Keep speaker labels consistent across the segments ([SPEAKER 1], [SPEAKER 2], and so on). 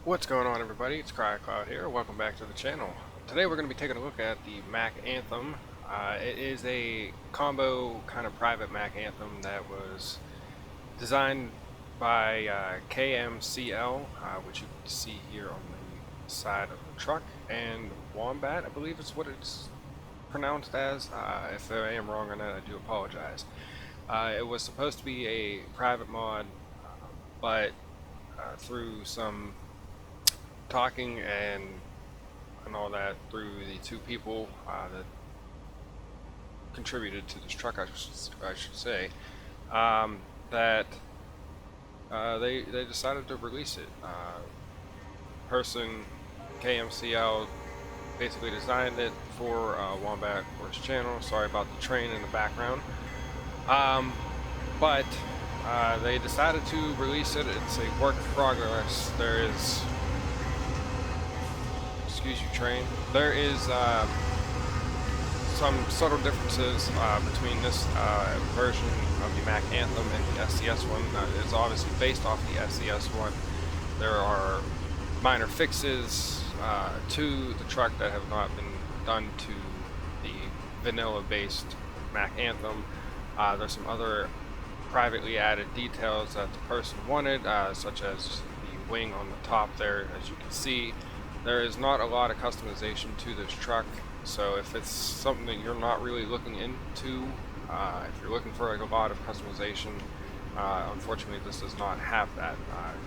[SPEAKER 1] What's going on, everybody? It's Cloud here. Welcome back to the channel. Today we're going to be taking a look at the Mack Anthem. It is a combo kind of private Mack Anthem that was designed by KMCL, which you can see here on the side of the truck, and Wombat, I believe is what it's pronounced as. If I am wrong on that, I do apologize. It was supposed to be a private mod, but through some talking and all that through the two people that contributed to this truck, I should say, that they decided to release it. Person KMCL basically designed it for Wombat for his channel. Sorry about the train in the background. But they decided to release it. It's a work in progress. There is, excuse you, train. There is some subtle differences between this version of the Mack Anthem and the SCS one. It's obviously based off the SCS one. There are minor fixes to the truck that have not been done to the vanilla-based Mack Anthem. There's some other privately added details that the person wanted, such as the wing on the top there. As you can see, there is not a lot of customization to this truck, so if it's something that you're not really looking into, if you're looking for like a lot of customization, unfortunately this does not have that,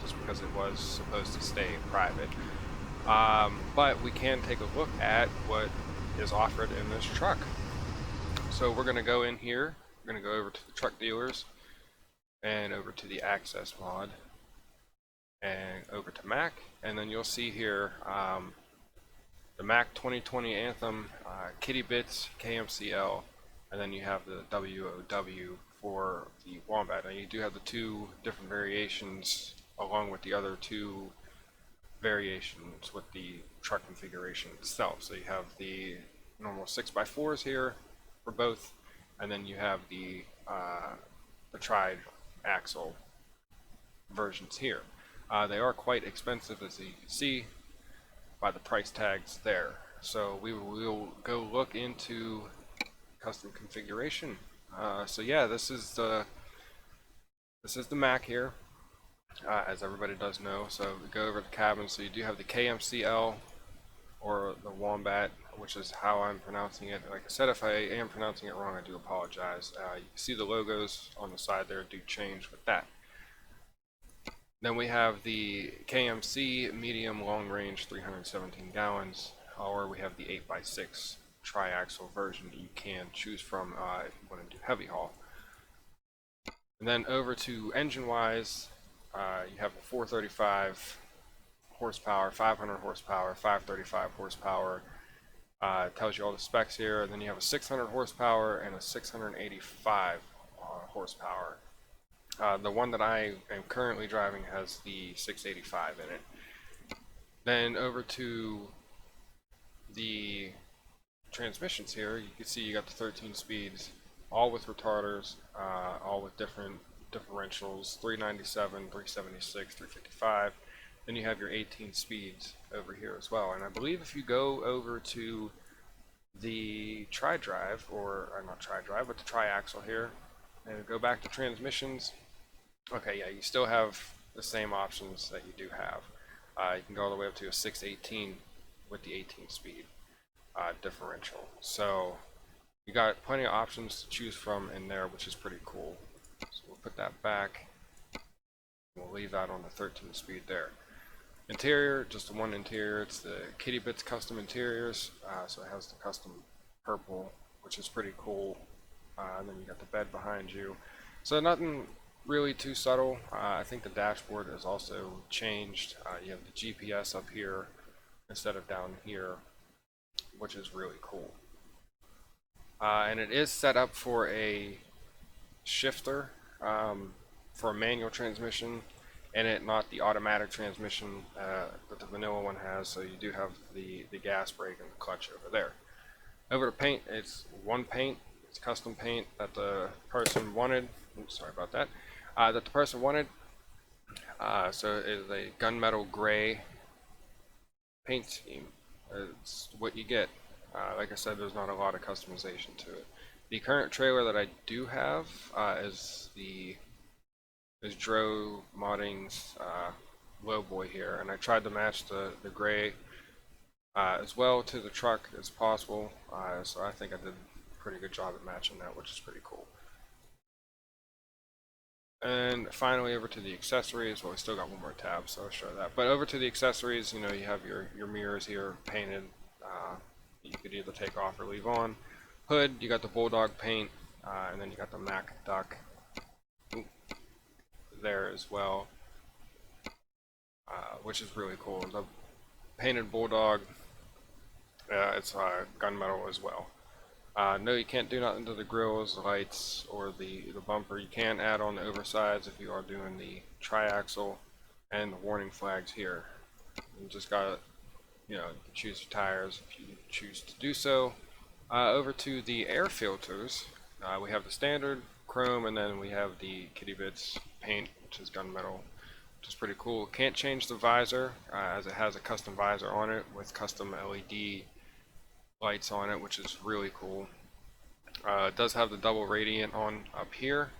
[SPEAKER 1] just because it was supposed to stay private. But we can take a look at what is offered in this truck. So we're going to go in here, we're going to go over to the truck dealers, and over to the Access mod, and over to Mack, and then you'll see here the Mack 2020 Anthem, Kittybitz, KMCL, and then you have the WOW for the Wombat. Now you do have the two different variations along with the other two variations with the truck configuration itself. So you have the normal 6x4s here for both, and then you have the tri-axle versions here. They are quite expensive, as you can see by the price tags there. So we will go look into custom configuration. So yeah, this is the Mack here, as everybody does know. So we go over the cabin. So you do have the KMCL or the Wombat, which is how I'm pronouncing it. Like I said, if I am pronouncing it wrong, I do apologize. You can see the logos on the side there do change with that. Then we have the KMC medium long range 317 gallons, or we have the 8x6 tri-axle version that you can choose from if you want to do heavy haul. And then over to engine wise, you have the 435 horsepower, 500 horsepower, 535 horsepower. Tells you all the specs here. And then you have a 600 horsepower and a 685 horsepower. The one that I am currently driving has the 685 in it. Then over to the transmissions here, you can see you got the 13 speeds, all with retarders, all with different differentials, 397, 376, 355. Then you have your 18 speeds over here as well. And I believe if you go over to the tri-drive, or not tri-drive, but the tri-axle here, and go back to transmissions, okay, yeah, you still have the same options that you do have. You can go all the way up to a 618 with the 18 speed differential. So you got plenty of options to choose from in there, which is pretty cool. So we'll put that back. We'll leave that on the 13 speed there. Interior, just the one interior. It's the Kittybitz custom interiors. So it has the custom purple, which is pretty cool. And then you got the bed behind you. So nothing really too subtle. I think the dashboard is also changed. You have the GPS up here instead of down here, which is really cool. And it is set up for a shifter, for a manual transmission, and it not the automatic transmission that the vanilla one has. So you do have the gas brake and the clutch over there. Over to paint, it's one paint. It's custom paint that the person wanted. Oops, sorry about that. That the person wanted. So it is a gunmetal gray paint scheme. It's what you get. Like I said, there's not a lot of customization to it. The current trailer that I do have is Dro Modding's Lowboy here, and I tried to match the gray as well to the truck as possible. So I think I did a pretty good job at matching that, which is pretty cool. And finally, over to the accessories. Well, we still got one more tab, so I'll show that. But over to the accessories, you know, you have your mirrors here painted. You could either take off or leave on. Hood, you got the Bulldog paint, and then you got the Mack duck there as well, which is really cool. The painted Bulldog, it's gunmetal as well. No, you can't do nothing to the grills, the lights, or the bumper. You can add on the oversides if you are doing the triaxle and the warning flags here. You just gotta, you know, choose your tires if you choose to do so. Over to the air filters, we have the standard chrome, and then we have the Kittybitz paint, which is gunmetal, which is pretty cool. Can't change the visor, as it has a custom visor on it with custom LED lights on it, which is really cool. It does have the double Radeon on up here,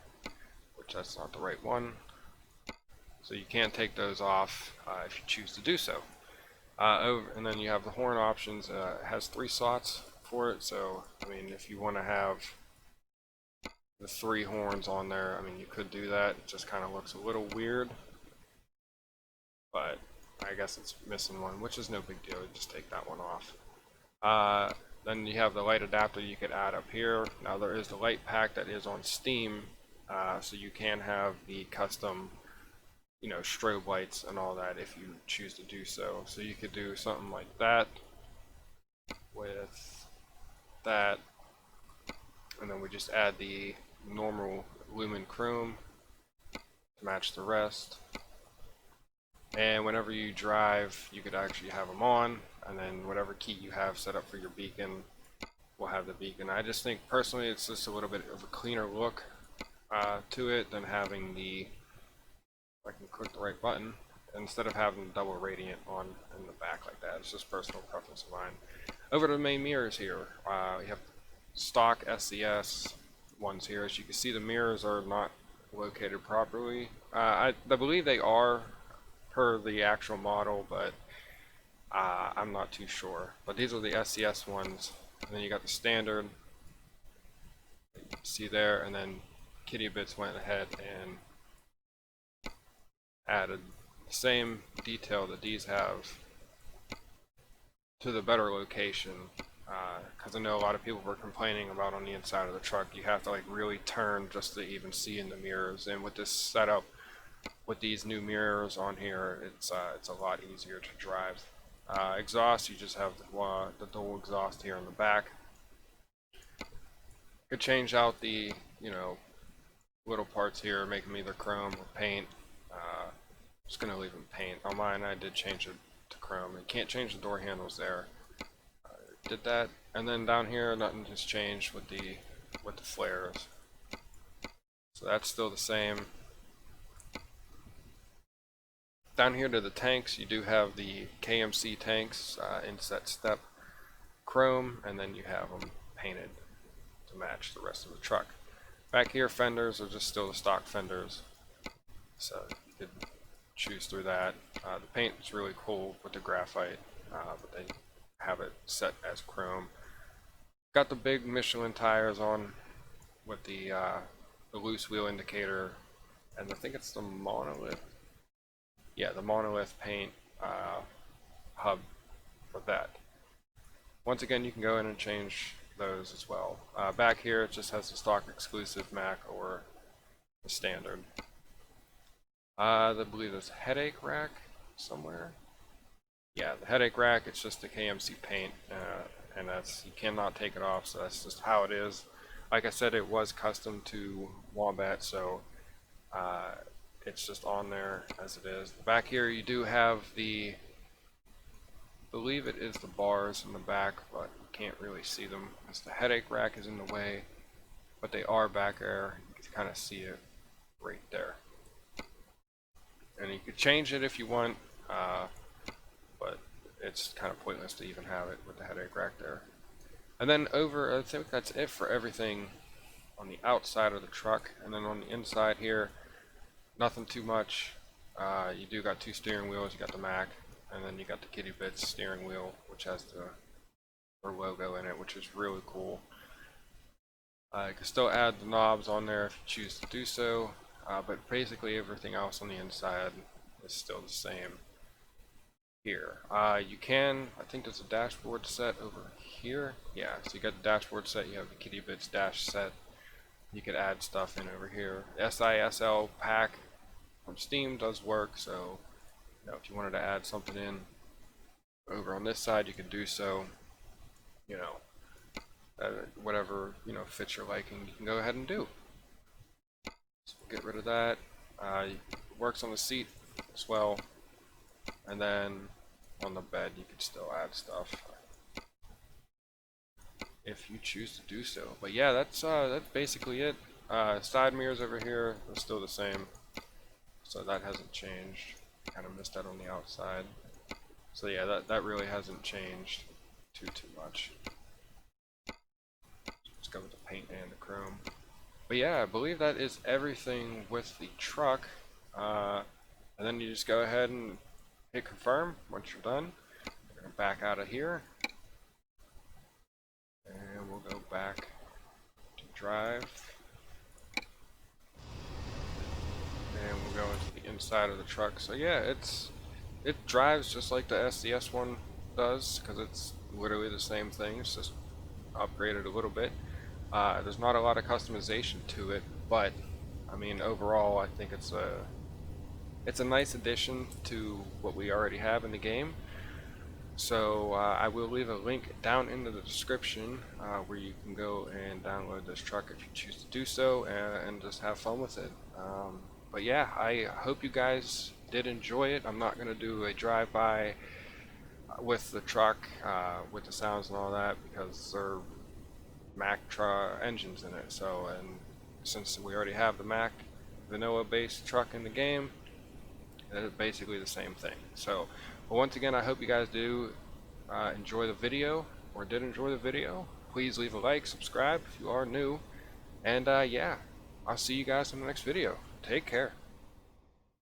[SPEAKER 1] which that's not the right one, so you can take those off if you choose to do so. And then you have the horn options. It has 3 slots for it, so I mean, if you want to have the 3 horns on there, I mean, you could do that. It just kind of looks a little weird, but I guess it's missing one, which is no big deal. You just take that one off. Then you have the light adapter you could add up here. Now there is the light pack that is on Steam, so you can have the custom, you know, strobe lights and all that if you choose to do so. So you could do something like that with that, and then we just add the normal lumen chrome to match the rest. And whenever you drive, you could actually have them on, and then whatever key you have set up for your beacon will have the beacon. I just think personally it's just a little bit of a cleaner look to it than having the, if I can click the right button, instead of having the double Radeon on in the back like that. It's just personal preference of mine. Over to the main mirrors here, we have stock SCS ones here. As you can see, the mirrors are not located properly. I believe they are per the actual model, but I'm not too sure. But these are the SCS ones, and then you got the standard, you can see there, and then Kittybitz went ahead and added the same detail that these have to the better location, because I know a lot of people were complaining about on the inside of the truck you have to like really turn just to even see in the mirrors, and with this setup with these new mirrors on here, it's a lot easier to drive. Exhaust, you just have the dual exhaust here in the back. Could change out the, you know, little parts here, make them either chrome or paint. Just gonna leave them paint. On mine, I did change it to chrome. You can't change the door handles there. Did that, and then down here, nothing has changed with the flares. So that's still the same. Down here to the tanks, you do have the KMC tanks, inset step chrome, and then you have them painted to match the rest of the truck. Back here, fenders are just still the stock fenders, so you could choose through that. The paint is really cool with the graphite, but they have it set as chrome. Got the big Michelin tires on with the loose wheel indicator, and I think it's the monolith. Yeah, the monolith paint hub for that. Once again, you can go in and change those as well. Back here, it just has the stock exclusive Mack or the standard. I believe there's a headache rack somewhere. Yeah, the headache rack, it's just the KMC paint, and that's, you cannot take it off, so that's just how it is. Like I said, it was custom to Wombat, so it's just on there as it is. Back here you do have the, I believe it is the bars in the back, but you can't really see them as the headache rack is in the way, but they are back there. You can kind of see it right there. And you could change it if you want, but it's kind of pointless to even have it with the headache rack there. And then I think that's it for everything on the outside of the truck. And then on the inside here, nothing too much. You do got 2 steering wheels, you got the Mack, and then you got the Kittybitz steering wheel, which has the logo in it, which is really cool. You can still add the knobs on there if you choose to do so, but basically everything else on the inside is still the same here. You can, I think there's a dashboard set over here. Yeah, so you got the dashboard set, you have the Kittybitz dash set. You could add stuff in over here. SISL pack from Steam does work, so you know, if you wanted to add something in over on this side, you could do so. You know, whatever, you know, fits your liking, you can go ahead and do. So we'll get rid of that. It works on the seat as well, and then on the bed you could still add stuff if you choose to do so. But yeah, that's basically it. Side mirrors over here are still the same, so that hasn't changed. Kind of missed that on the outside. So yeah, that really hasn't changed too much. Let's go with the paint and the chrome. But yeah, I believe that is everything with the truck. And then you just go ahead and hit confirm once you're done. We're going to back out of here. And we'll go back to drive. And we'll go into the inside of the truck. So yeah, it drives just like the SDS one does, because it's literally the same thing. It's just upgraded a little bit. There's not a lot of customization to it, but I mean overall I think it's a nice addition to what we already have in the game. So I will leave a link down in the description where you can go and download this truck if you choose to do so, and just have fun with it. But yeah, I hope you guys did enjoy it. I'm not going to do a drive-by with the truck with the sounds and all that, because they're Mack engines in it. So, and since we already have the Mack vanilla-based truck in the game, it's basically the same thing. So, but once again, I hope you guys do enjoy the video, or did enjoy the video. Please leave a like, subscribe if you are new, and yeah, I'll see you guys in the next video. Take care.